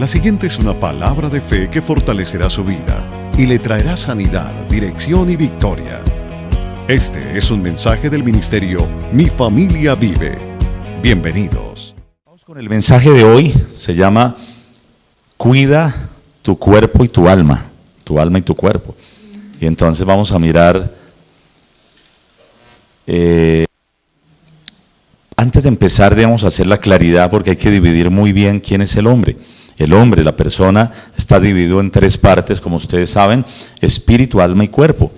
La siguiente es una palabra de fe que fortalecerá su vida y le traerá sanidad, dirección y victoria. Este es un mensaje del ministerio Mi Familia Vive. Bienvenidos. Vamos con el mensaje de hoy, se llama Cuida tu cuerpo y tu alma y tu cuerpo. Y entonces vamos a mirar, antes de empezar debemos hacer la claridad porque hay que dividir muy bien quién es el hombre. El hombre, la persona, está dividido en tres partes, como ustedes saben: espíritu, alma y cuerpo.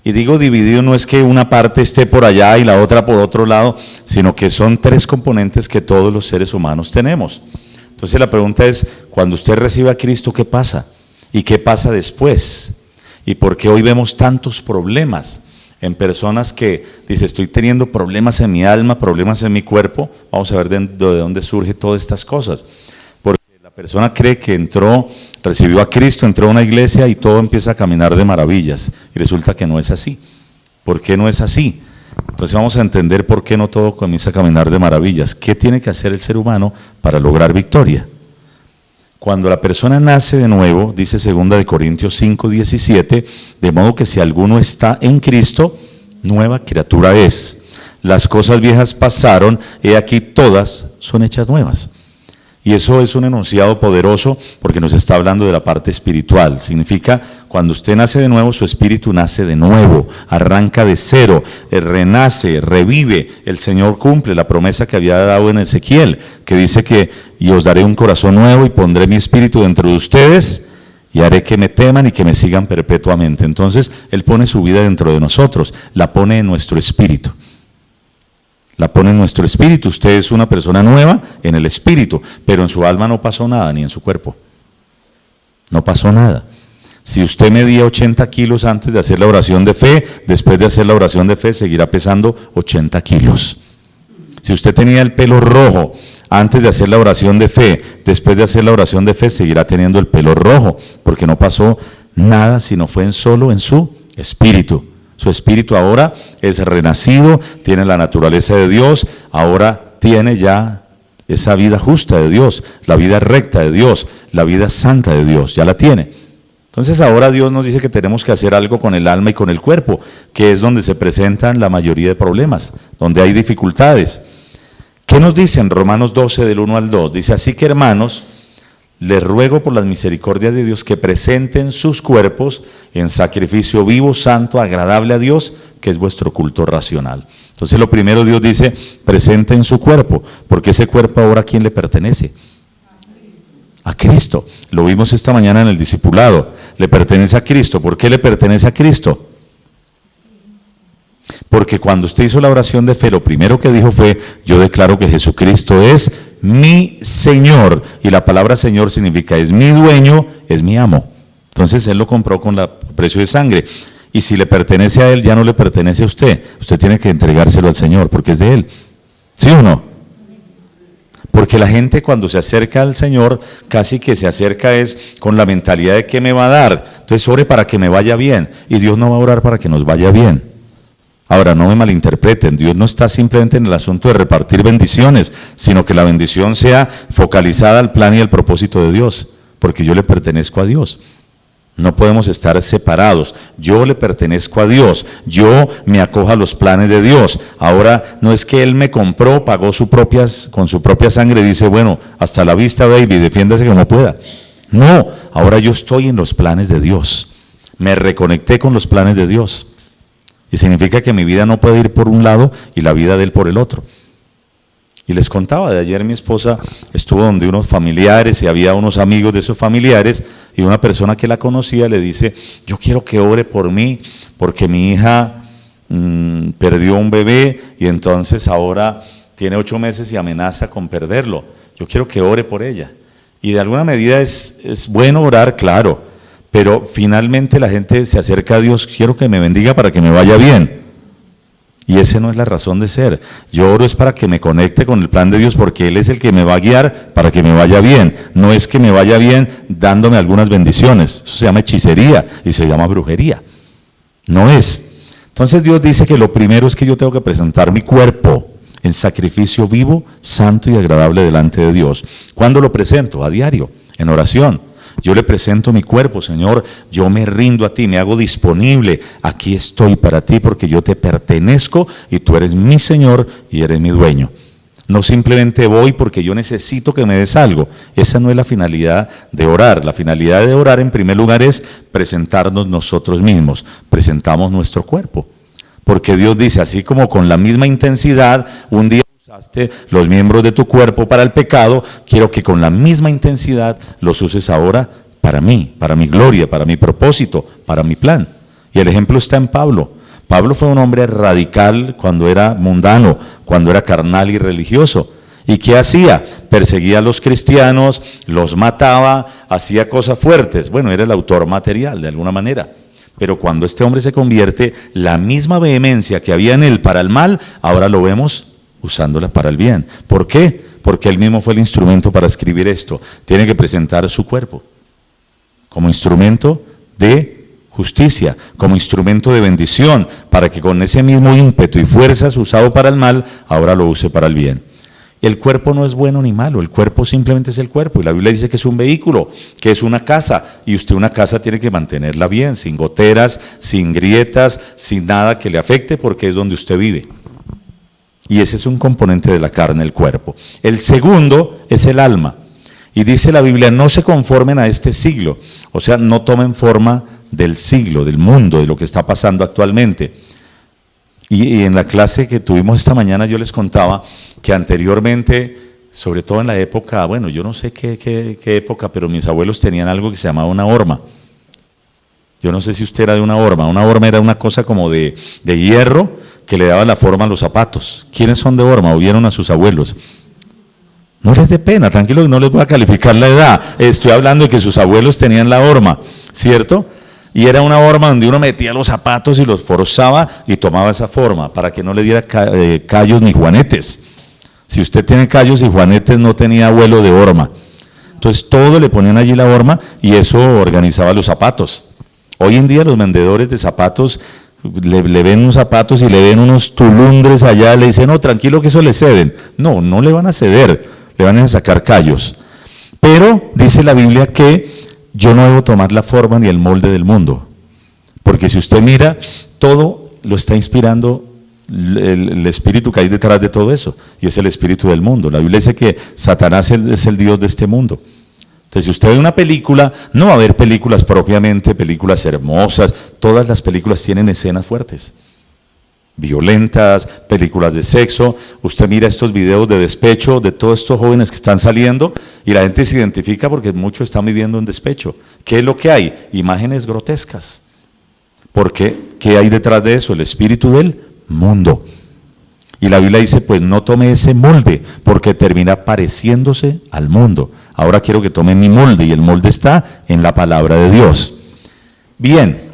Y digo dividido no es que una parte esté por allá y la otra por otro lado, sino que son tres componentes que todos los seres humanos tenemos. Entonces la pregunta es, cuando usted recibe a Cristo, ¿qué pasa? ¿Y qué pasa después? ¿Y por qué hoy vemos tantos problemas en personas que dicen, estoy teniendo problemas en mi alma, problemas en mi cuerpo? Vamos a ver de dónde surgen todas estas cosas. La persona cree que recibió a Cristo, entró a una iglesia y todo empieza a caminar de maravillas. Y resulta que no es así. ¿Por qué no es así? Entonces vamos a entender por qué no todo comienza a caminar de maravillas. ¿Qué tiene que hacer el ser humano para lograr victoria? Cuando la persona nace de nuevo, dice 2 Corintios 5:17, de modo que si alguno está en Cristo, nueva criatura es. Las cosas viejas pasaron, he aquí todas son hechas nuevas. Y eso es un enunciado poderoso porque nos está hablando de la parte espiritual. Significa, cuando usted nace de nuevo, su espíritu nace de nuevo, arranca de cero, renace, revive. El Señor cumple la promesa que había dado en Ezequiel, que dice que y os daré un corazón nuevo y pondré mi espíritu dentro de ustedes y haré que me teman y que me sigan perpetuamente. Entonces, Él pone su vida dentro de nosotros, la pone en nuestro espíritu. La pone en nuestro espíritu. Usted es una persona nueva en el espíritu, pero en su alma no pasó nada, ni en su cuerpo. No pasó nada. Si usted medía 80 kilos antes de hacer la oración de fe, después de hacer la oración de fe seguirá pesando 80 kilos. Si usted tenía el pelo rojo antes de hacer la oración de fe, después de hacer la oración de fe seguirá teniendo el pelo rojo, porque no pasó nada, sino fue solo en su espíritu. Su espíritu ahora es renacido, tiene la naturaleza de Dios, ahora tiene ya esa vida justa de Dios, la vida recta de Dios, la vida santa de Dios, ya la tiene. Entonces ahora Dios nos dice que tenemos que hacer algo con el alma y con el cuerpo, que es donde se presentan la mayoría de problemas, donde hay dificultades. ¿Qué nos dice en Romanos 12 del 1 al 2? Dice, así que hermanos, les ruego por las misericordias de Dios que presenten sus cuerpos en sacrificio vivo, santo, agradable a Dios, que es vuestro culto racional. Entonces lo primero Dios dice, presenten su cuerpo, porque ese cuerpo ahora ¿a quién le pertenece? A Cristo. Lo vimos esta mañana en el discipulado, le pertenece a Cristo. ¿Por qué le pertenece a Cristo? Porque cuando usted hizo la oración de fe, lo primero que dijo fue, yo declaro que Jesucristo es mi Señor, y la palabra Señor significa es mi dueño, es mi amo. Entonces Él lo compró con el precio de sangre, y si le pertenece a Él, ya no le pertenece a usted. Usted tiene que entregárselo al Señor, porque es de Él. ¿Sí o no? Porque la gente cuando se acerca al Señor, casi que se acerca es con la mentalidad de ¿qué me va a dar? Entonces ore para que me vaya bien, y Dios no va a orar para que nos vaya bien. Ahora, no me malinterpreten, Dios no está simplemente en el asunto de repartir bendiciones, sino que la bendición sea focalizada al plan y al propósito de Dios, porque yo le pertenezco a Dios. No podemos estar separados. Yo le pertenezco a Dios, yo me acojo a los planes de Dios. Ahora, no es que Él me compró, pagó con su propia sangre y dice, bueno, hasta la vista, baby, defiéndase como pueda. No, ahora yo estoy en los planes de Dios. Me reconecté con los planes de Dios. Y significa que mi vida no puede ir por un lado y la vida de Él por el otro. Y les contaba, de ayer mi esposa estuvo donde unos familiares y había unos amigos de esos familiares y una persona que la conocía le dice, yo quiero que ore por mí porque mi hija perdió un bebé y entonces ahora tiene 8 meses y amenaza con perderlo. Yo quiero que ore por ella. Y de alguna medida es bueno orar, claro. Pero finalmente la gente se acerca a Dios, quiero que me bendiga para que me vaya bien. Y esa no es la razón de ser. Yo oro es para que me conecte con el plan de Dios, porque Él es el que me va a guiar para que me vaya bien. No es que me vaya bien dándome algunas bendiciones. Eso se llama hechicería y se llama brujería. No es. Entonces Dios dice que lo primero es que yo tengo que presentar mi cuerpo en sacrificio vivo, santo y agradable delante de Dios. ¿Cuándo lo presento? A diario. en oración. Yo le presento mi cuerpo, Señor, yo me rindo a ti, me hago disponible, aquí estoy para ti porque yo te pertenezco y tú eres mi Señor y eres mi dueño. No simplemente voy porque yo necesito que me des algo. Esa no es la finalidad de orar. La finalidad de orar en primer lugar es presentarnos nosotros mismos, presentamos nuestro cuerpo. Porque Dios dice, así como con la misma intensidad, un día usaste los miembros de tu cuerpo para el pecado, quiero que con la misma intensidad los uses ahora para mí, para mi gloria, para mi propósito, para mi plan. Y el ejemplo está en Pablo. Pablo fue un hombre radical cuando era mundano, cuando era carnal y religioso. ¿Y qué hacía? Perseguía a los cristianos, los mataba, hacía cosas fuertes. Bueno, era el autor material de alguna manera. Pero cuando este hombre se convierte, la misma vehemencia que había en él para el mal, ahora lo vemos usándola para el bien. ¿Por qué? Porque él mismo fue el instrumento para escribir esto. Tiene que presentar su cuerpo como instrumento de justicia, como instrumento de bendición, para que con ese mismo ímpetu y fuerzas usado para el mal, ahora lo use para el bien. El cuerpo no es bueno ni malo, el cuerpo simplemente es el cuerpo, y la Biblia dice que es un vehículo, que es una casa, y usted una casa tiene que mantenerla bien, sin goteras, sin grietas, sin nada que le afecte, porque es donde usted vive. Y ese es un componente de la carne, el cuerpo. El segundo es el alma, y dice la Biblia, no se conformen a este siglo, o sea, no tomen forma del siglo, del mundo, de lo que está pasando actualmente. Y en la clase que tuvimos esta mañana yo les contaba que anteriormente, sobre todo en la época, bueno, yo no sé qué época, pero mis abuelos tenían algo que se llamaba una horma. Yo no sé si usted era de una horma era una cosa como de hierro que le daba la forma a los zapatos. ¿Quiénes son de horma o vieron a sus abuelos? No les dé pena, tranquilo, no les voy a calificar la edad. Estoy hablando de que sus abuelos tenían la horma, ¿cierto? Y era una horma donde uno metía los zapatos y los forzaba y tomaba esa forma para que no le diera callos ni juanetes. Si usted tiene callos y juanetes, no tenía abuelo de horma. Entonces todo le ponían allí la horma y eso organizaba los zapatos. Hoy en día los vendedores de zapatos le ven unos zapatos y le ven unos tulundres allá, le dicen, no, tranquilo que eso le ceden. No, no le van a ceder, le van a sacar callos. Pero dice la Biblia que yo no debo tomar la forma ni el molde del mundo, porque si usted mira, todo lo está inspirando el espíritu que hay detrás de todo eso, y es el espíritu del mundo. La Biblia dice que Satanás es el Dios de este mundo. Entonces, si usted ve una película, no va a haber películas propiamente, películas hermosas, todas las películas tienen escenas fuertes, violentas, películas de sexo. Usted mira estos videos de despecho de todos estos jóvenes que están saliendo y la gente se identifica porque muchos están viviendo un despecho. ¿Qué es lo que hay? Imágenes grotescas. ¿Por qué? ¿Qué hay detrás de eso? El espíritu del mundo. Y la Biblia dice, pues no tome ese molde porque termina pareciéndose al mundo. Ahora quiero que tome mi molde y el molde está en la palabra de Dios. Bien.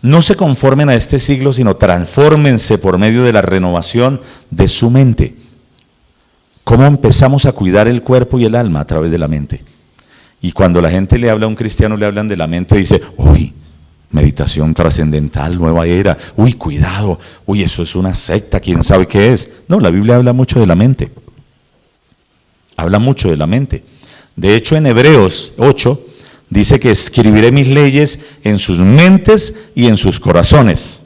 No se conformen a este siglo, sino transfórmense por medio de la renovación de su mente. ¿Cómo empezamos a cuidar el cuerpo y el alma? A través de la mente. Y cuando la gente le habla a un cristiano, le hablan de la mente, dice, uy, meditación trascendental, nueva era, uy, cuidado, uy, eso es una secta, quién sabe qué es. No, la Biblia habla mucho de la mente. Habla mucho de la mente. De hecho, en Hebreos 8, dice que escribiré mis leyes en sus mentes y en sus corazones.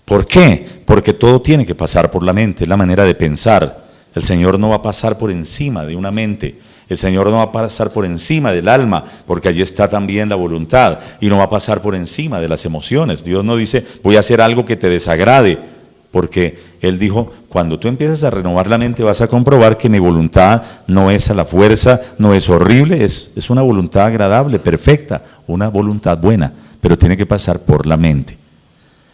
¿Por qué? Porque todo tiene que pasar por la mente, es la manera de pensar. El Señor no va a pasar por encima de una mente. El Señor no va a pasar por encima del alma, porque allí está también la voluntad. Y no va a pasar por encima de las emociones. Dios no dice, voy a hacer algo que te desagrade. Porque Él dijo, cuando tú empiezas a renovar la mente vas a comprobar que mi voluntad no es a la fuerza, no es horrible, es una voluntad agradable, perfecta, una voluntad buena, pero tiene que pasar por la mente.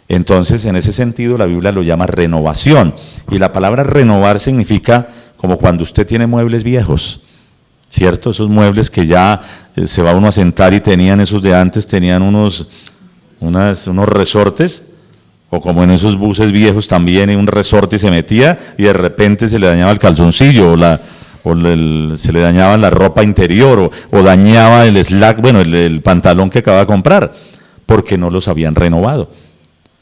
Entonces, en ese sentido, la Biblia lo llama renovación. Y la palabra renovar significa como cuando usted tiene muebles viejos, ¿cierto? Esos muebles que ya se va uno a sentar y tenían esos de antes, tenían unos resortes. O como en esos buses viejos también, en un resorte se metía y de repente se le dañaba el calzoncillo se le dañaba la ropa interior o dañaba el slack, bueno, el pantalón que acaba de comprar, porque no los habían renovado.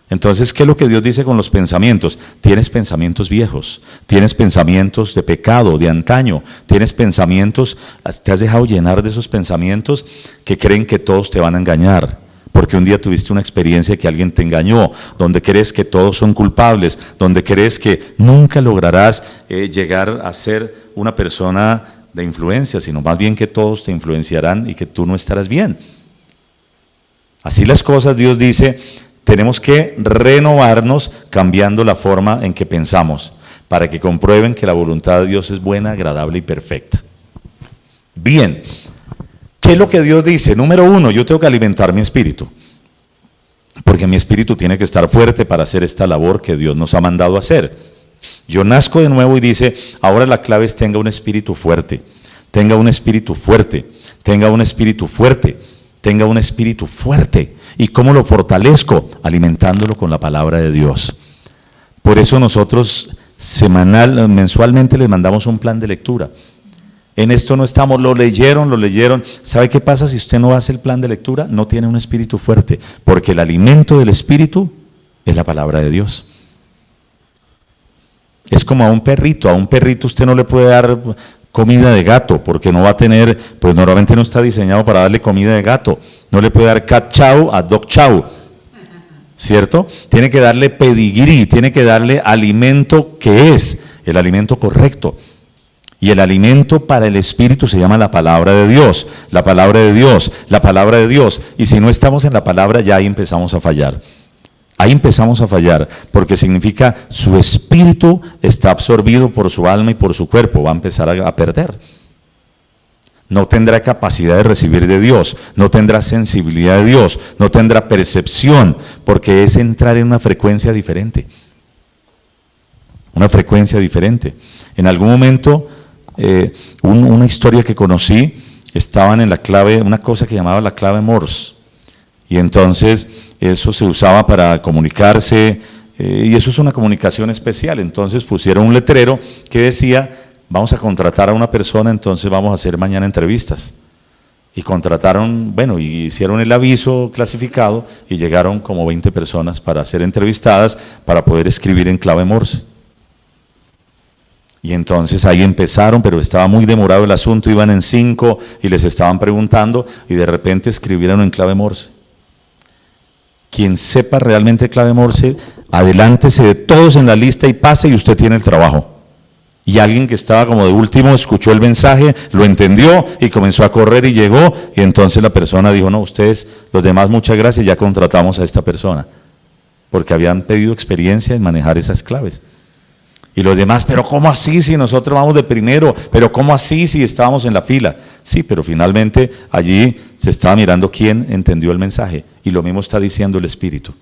Entonces, ¿qué es lo que Dios dice con los pensamientos? Tienes pensamientos viejos, tienes pensamientos de pecado, de antaño, tienes pensamientos, te has dejado llenar de esos pensamientos que creen que todos te van a engañar, porque un día tuviste una experiencia que alguien te engañó, donde crees que todos son culpables, donde crees que nunca lograrás llegar a ser una persona de influencia, sino más bien que todos te influenciarán y que tú no estarás bien. Así las cosas, Dios dice, tenemos que renovarnos cambiando la forma en que pensamos, para que comprueben que la voluntad de Dios es buena, agradable y perfecta. Bien, ¿qué es lo que Dios dice? Número uno, yo tengo que alimentar mi espíritu, porque mi espíritu tiene que estar fuerte para hacer esta labor que Dios nos ha mandado a hacer. Yo nazco de nuevo y dice, ahora la clave es tenga un espíritu fuerte, tenga un espíritu fuerte, tenga un espíritu fuerte, tenga un espíritu fuerte. ¿Y cómo lo fortalezco? Alimentándolo con la palabra de Dios. Por eso nosotros mensualmente les mandamos un plan de lectura. En esto no estamos, lo leyeron. ¿Sabe qué pasa si usted no hace el plan de lectura? No tiene un espíritu fuerte, porque el alimento del espíritu es la palabra de Dios. Es como a un perrito usted no le puede dar comida de gato, porque no va a tener, pues normalmente no está diseñado para darle comida de gato. No le puede dar cat chow a dog chow, ¿cierto? Tiene que darle pedigrí, tiene que darle alimento que es el alimento correcto. Y el alimento para el espíritu se llama la palabra de Dios, la palabra de Dios, la palabra de Dios. Y si no estamos en la palabra, ya ahí empezamos a fallar. Ahí empezamos a fallar, porque significa su espíritu está absorbido por su alma y por su cuerpo, va a empezar a perder. No tendrá capacidad de recibir de Dios, no tendrá sensibilidad de Dios, no tendrá percepción, porque es entrar en una frecuencia diferente. Una frecuencia diferente. En algún momento, una historia que conocí, estaban en la clave, una cosa que llamaba la clave Morse. Y entonces eso se usaba para comunicarse, y eso es una comunicación especial. Entonces pusieron un letrero que decía, vamos a contratar a una persona, entonces vamos a hacer mañana entrevistas. Y contrataron, y hicieron el aviso clasificado y llegaron como 20 personas para ser entrevistadas, para poder escribir en clave Morse. Y entonces ahí empezaron, pero estaba muy demorado el asunto, iban en 5 y les estaban preguntando y de repente escribieron en clave Morse. Quien sepa realmente clave Morse, adelántese de todos en la lista y pase y usted tiene el trabajo. Y alguien que estaba como de último escuchó el mensaje, lo entendió y comenzó a correr y llegó, y entonces la persona dijo, no, ustedes, los demás, muchas gracias, ya contratamos a esta persona, porque habían pedido experiencia en manejar esas claves. Y los demás, pero ¿cómo así si nosotros vamos de primero? ¿Pero cómo así si estábamos en la fila? Sí, pero finalmente allí se estaba mirando quién entendió el mensaje. Y lo mismo está diciendo el Espíritu.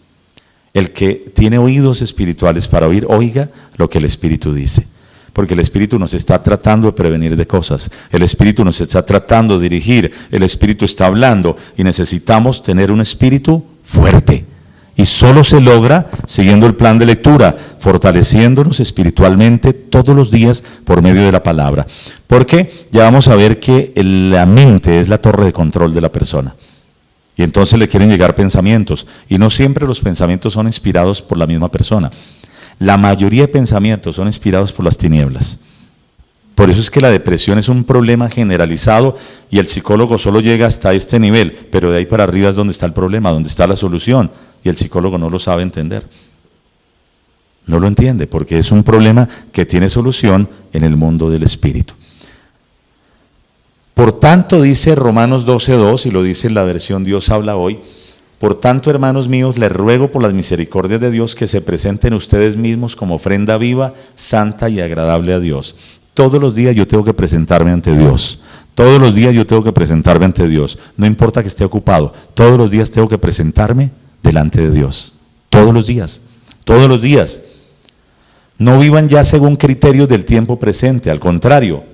El que tiene oídos espirituales para oír, oiga lo que el Espíritu dice. Porque el Espíritu nos está tratando de prevenir de cosas. El Espíritu nos está tratando de dirigir. El Espíritu está hablando y necesitamos tener un espíritu fuerte. Y solo se logra siguiendo el plan de lectura, fortaleciéndonos espiritualmente todos los días por medio de la palabra. Porque ya vamos a ver que la mente es la torre de control de la persona. Y entonces le quieren llegar pensamientos. Y no siempre los pensamientos son inspirados por la misma persona. La mayoría de pensamientos son inspirados por las tinieblas. Por eso es que la depresión es un problema generalizado y el psicólogo solo llega hasta este nivel, pero de ahí para arriba es donde está el problema, donde está la solución. Y el psicólogo no lo sabe entender. No lo entiende porque es un problema que tiene solución en el mundo del espíritu. Por tanto, dice Romanos 12:2, y lo dice en la versión Dios habla hoy, por tanto, hermanos míos, les ruego por las misericordias de Dios que se presenten ustedes mismos como ofrenda viva, santa y agradable a Dios. Todos los días yo tengo que presentarme ante Dios. Todos los días yo tengo que presentarme ante Dios. No importa que esté ocupado, todos los días tengo que presentarme delante de Dios. Todos los días. Todos los días. No vivan ya según criterios del tiempo presente, al contrario,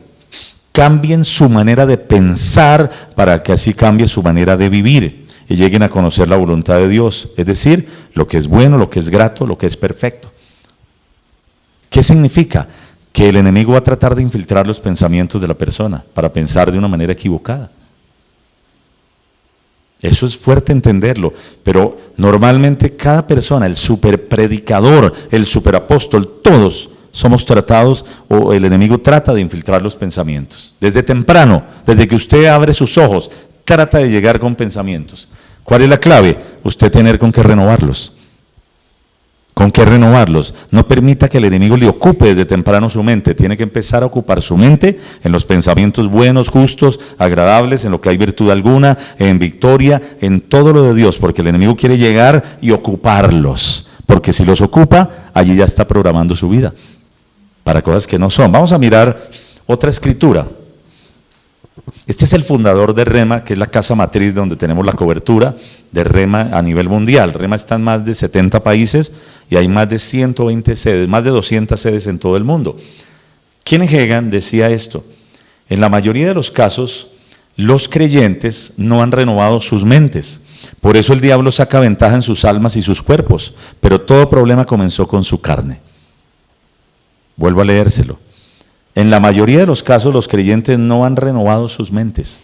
cambien su manera de pensar para que así cambie su manera de vivir y lleguen a conocer la voluntad de Dios, es decir, lo que es bueno, lo que es grato, lo que es perfecto. ¿Qué significa? Que el enemigo va a tratar de infiltrar los pensamientos de la persona para pensar de una manera equivocada. Eso es fuerte entenderlo, pero normalmente cada persona, el superpredicador, el superapóstol, todos somos tratados, o el enemigo trata de infiltrar los pensamientos. Desde temprano, desde que usted abre sus ojos, trata de llegar con pensamientos. ¿Cuál es la clave? Usted tener con qué renovarlos. ¿Con qué renovarlos? No permita que el enemigo le ocupe desde temprano su mente. Tiene que empezar a ocupar su mente en los pensamientos buenos, justos, agradables, en lo que hay virtud alguna, en victoria, en todo lo de Dios, porque el enemigo quiere llegar y ocuparlos. Porque si los ocupa, allí ya está programando su vida para cosas que no son. Vamos a mirar otra escritura. Este es el fundador de Rema, que es la casa matriz donde tenemos la cobertura de Rema a nivel mundial. Rema está en más de 70 países y hay más de 120 sedes, más de 200 sedes en todo el mundo. Kenneth Hagin decía esto: en la mayoría de los casos, los creyentes no han renovado sus mentes. Por eso el diablo saca ventaja en sus almas y sus cuerpos, pero todo problema comenzó con su carne. Vuelvo a leérselo. En la mayoría de los casos los creyentes no han renovado sus mentes.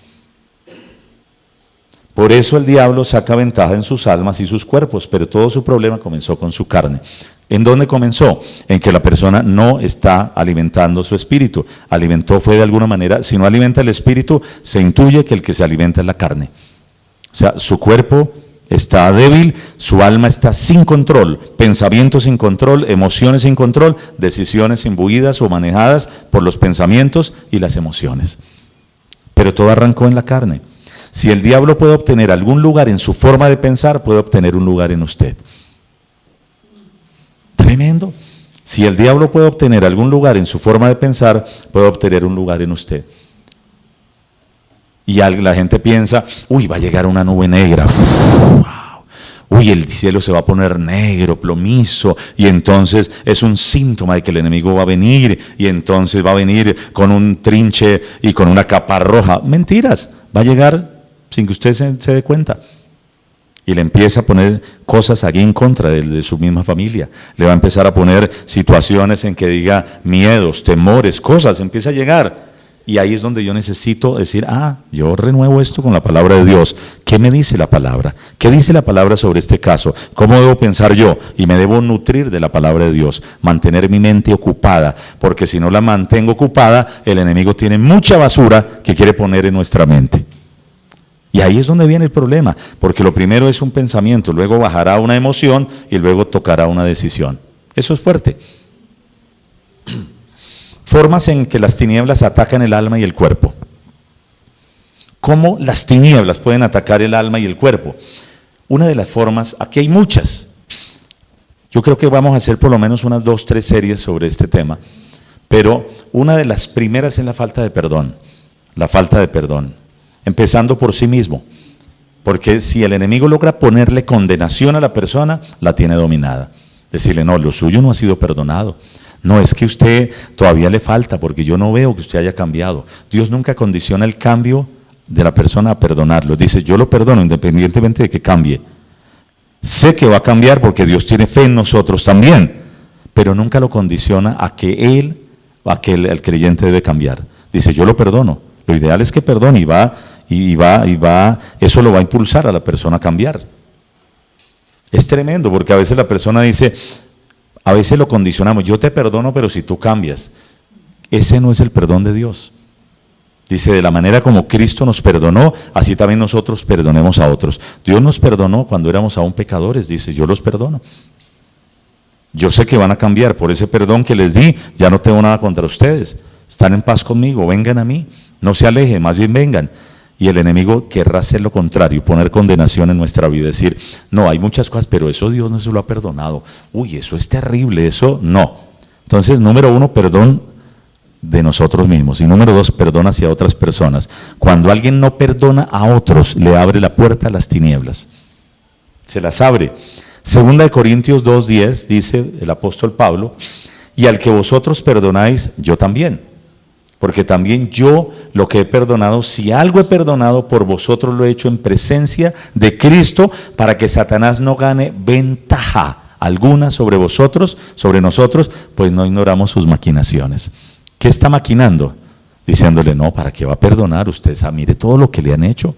Por eso el diablo saca ventaja en sus almas y sus cuerpos, pero todo su problema comenzó con su carne. ¿En dónde comenzó? En que la persona no está alimentando su espíritu. Alimentó fue de alguna manera, si no alimenta el espíritu, se intuye que el que se alimenta es la carne. O sea, su cuerpo está débil, su alma está sin control, pensamientos sin control, emociones sin control, decisiones imbuidas o manejadas por los pensamientos y las emociones. Pero todo arrancó en la carne. Si el diablo puede obtener algún lugar en su forma de pensar, puede obtener un lugar en usted. Tremendo. Si el diablo puede obtener algún lugar en su forma de pensar, puede obtener un lugar en usted. Y la gente piensa, uy, va a llegar una nube negra, wow. Uy, el cielo se va a poner negro, plomizo, y entonces es un síntoma de que el enemigo va a venir, y entonces va a venir con un trinche y con una capa roja. Mentiras, va a llegar sin que usted se dé cuenta. Y le empieza a poner cosas aquí en contra de su misma familia. Le va a empezar a poner situaciones en que diga miedos, temores, cosas, empieza a llegar. Y ahí es donde yo necesito decir, yo renuevo esto con la palabra de Dios. ¿Qué me dice la palabra? ¿Qué dice la palabra sobre este caso? ¿Cómo debo pensar yo? Y me debo nutrir de la palabra de Dios, mantener mi mente ocupada, porque si no la mantengo ocupada, el enemigo tiene mucha basura que quiere poner en nuestra mente. Y ahí es donde viene el problema, porque lo primero es un pensamiento, luego bajará una emoción y luego tocará una decisión. Eso es fuerte. Formas en que las tinieblas atacan el alma y el cuerpo. ¿Cómo las tinieblas pueden atacar el alma y el cuerpo? Una de las formas, aquí hay muchas. Yo creo que vamos a hacer por lo menos unas 2 o 3 series sobre este tema. Pero una de las primeras es la falta de perdón. La falta de perdón. Empezando por sí mismo. Porque si el enemigo logra ponerle condenación a la persona, la tiene dominada. Decirle, no, lo suyo no ha sido perdonado. No, es que usted todavía le falta porque yo no veo que usted haya cambiado. Dios nunca condiciona el cambio de la persona a perdonarlo. Dice, yo lo perdono independientemente de que cambie. Sé que va a cambiar porque Dios tiene fe en nosotros también, pero nunca lo condiciona a que él, a que el creyente debe cambiar. Dice, yo lo perdono. Lo ideal es que perdone y va, eso lo va a impulsar a la persona a cambiar. Es tremendo porque a veces la persona dice, a veces lo condicionamos, yo te perdono pero si tú cambias. Ese no es el perdón de Dios. Dice, de la manera como Cristo nos perdonó, así también nosotros perdonemos a otros. Dios nos perdonó cuando éramos aún pecadores, dice, yo los perdono. Yo sé que van a cambiar, por ese perdón que les di, ya no tengo nada contra ustedes. Están en paz conmigo, vengan a mí, no se alejen, más bien vengan. Y el enemigo querrá hacer lo contrario, poner condenación en nuestra vida, decir, no, hay muchas cosas, pero eso Dios no se lo ha perdonado. Uy, eso es terrible, eso no. Entonces, número 1, perdón de nosotros mismos. Y número 2, perdón hacia otras personas. Cuando alguien no perdona a otros, le abre la puerta a las tinieblas. Se las abre. 2 Corintios 2:10 dice el apóstol Pablo, y al que vosotros perdonáis, yo también. Porque también yo lo que he perdonado, si algo he perdonado por vosotros, lo he hecho en presencia de Cristo, para que Satanás no gane ventaja alguna sobre vosotros, sobre nosotros, pues no ignoramos sus maquinaciones. ¿Qué está maquinando? Diciéndole, no, ¿para qué va a perdonar usted? Mire todo lo que le han hecho.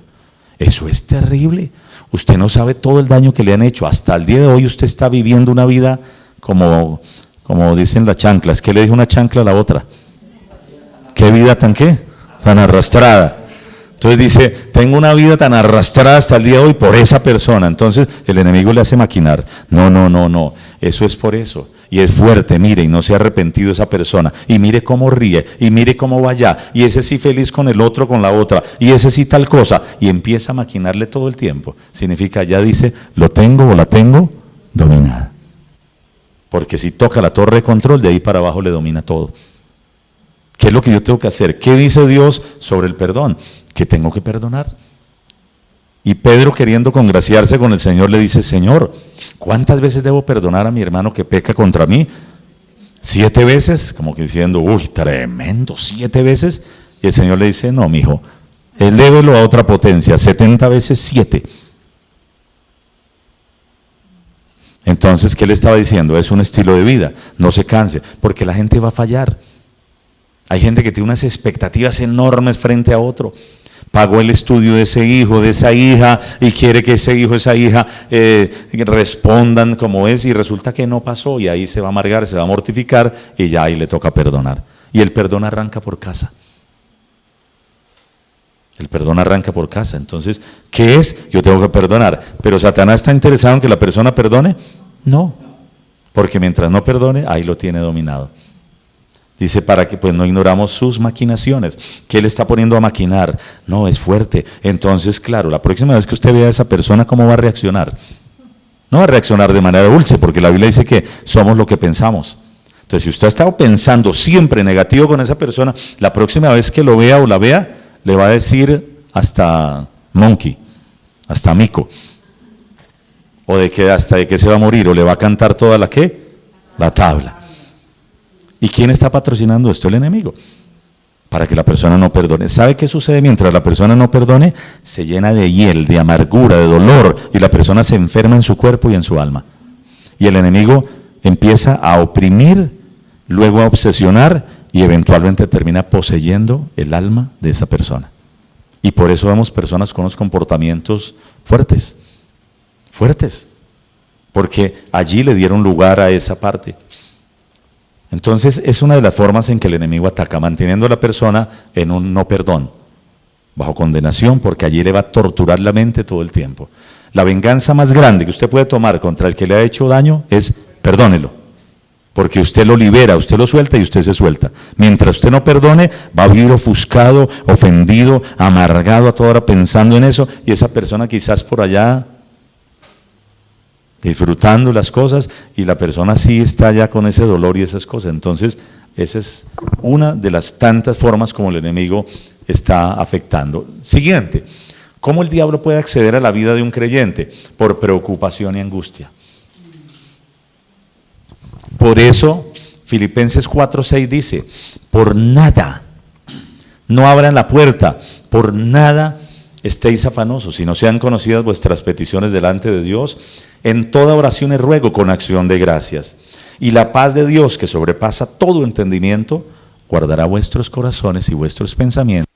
Eso es terrible. Usted no sabe todo el daño que le han hecho. Hasta el día de hoy usted está viviendo una vida como dicen las chanclas. ¿Qué le dijo una chancla a la otra? ¿Qué vida tan qué? Tan arrastrada. Entonces dice, tengo una vida tan arrastrada hasta el día de hoy por esa persona. Entonces el enemigo le hace maquinar. No. Eso es por eso. Y es fuerte, mire, y no se ha arrepentido esa persona. Y mire cómo ríe, y mire cómo va allá. Y ese sí feliz con el otro, con la otra. Y ese sí tal cosa. Y empieza a maquinarle todo el tiempo. Significa, ya dice, lo tengo o la tengo dominada. Porque si toca la torre de control, de ahí para abajo le domina todo. ¿Qué es lo que yo tengo que hacer? ¿Qué dice Dios sobre el perdón? Que tengo que perdonar. Y Pedro, queriendo congraciarse con el Señor, le dice, Señor, ¿cuántas veces debo perdonar a mi hermano que peca contra mí? 7 veces, como que diciendo, uy, tremendo, 7 veces. Y el Señor le dice, no, mijo, elévelo a otra potencia, 70 veces 7. Entonces, ¿qué le estaba diciendo? Es un estilo de vida, no se canse, porque la gente va a fallar. Hay gente que tiene unas expectativas enormes frente a otro. Pagó el estudio de ese hijo, de esa hija, y quiere que ese hijo, esa hija respondan como es, y resulta que no pasó, y ahí se va a amargar, se va a mortificar, y ya ahí le toca perdonar. Y el perdón arranca por casa. El perdón arranca por casa. Entonces, ¿qué es? Yo tengo que perdonar. ¿Pero Satanás está interesado en que la persona perdone? No, porque mientras no perdone, ahí lo tiene dominado. Dice, para que pues no ignoramos sus maquinaciones. ¿Qué le está poniendo a maquinar? No, es fuerte. Entonces, claro, la próxima vez que usted vea a esa persona, ¿cómo va a reaccionar? No va a reaccionar de manera dulce, porque la Biblia dice que somos lo que pensamos. Entonces, si usted ha estado pensando siempre negativo con esa persona, la próxima vez que lo vea o la vea, le va a decir hasta monkey, hasta mico. O hasta de que se va a morir, o le va a cantar toda la ¿qué? La tabla. ¿Y quién está patrocinando esto? El enemigo. Para que la persona no perdone. ¿Sabe qué sucede mientras la persona no perdone? Se llena de hiel, de amargura, de dolor, y la persona se enferma en su cuerpo y en su alma. Y el enemigo empieza a oprimir, luego a obsesionar, y eventualmente termina poseyendo el alma de esa persona. Y por eso vemos personas con unos comportamientos fuertes, porque allí le dieron lugar a esa parte. Entonces es una de las formas en que el enemigo ataca, manteniendo a la persona en un no perdón, bajo condenación, porque allí le va a torturar la mente todo el tiempo. La venganza más grande que usted puede tomar contra el que le ha hecho daño es perdónelo, porque usted lo libera, usted lo suelta y usted se suelta. Mientras usted no perdone, va a vivir ofuscado, ofendido, amargado a toda hora pensando en eso, y esa persona quizás por allá disfrutando las cosas, y la persona sí está ya con ese dolor y esas cosas. Entonces, esa es una de las tantas formas como el enemigo está afectando. Siguiente, ¿cómo el diablo puede acceder a la vida de un creyente? Por preocupación y angustia. Por eso, Filipenses 4:6 dice, por nada, no abran la puerta, por nada estéis afanosos, sino sean conocidas vuestras peticiones delante de Dios, en toda oración y ruego con acción de gracias. Y la paz de Dios, que sobrepasa todo entendimiento, guardará vuestros corazones y vuestros pensamientos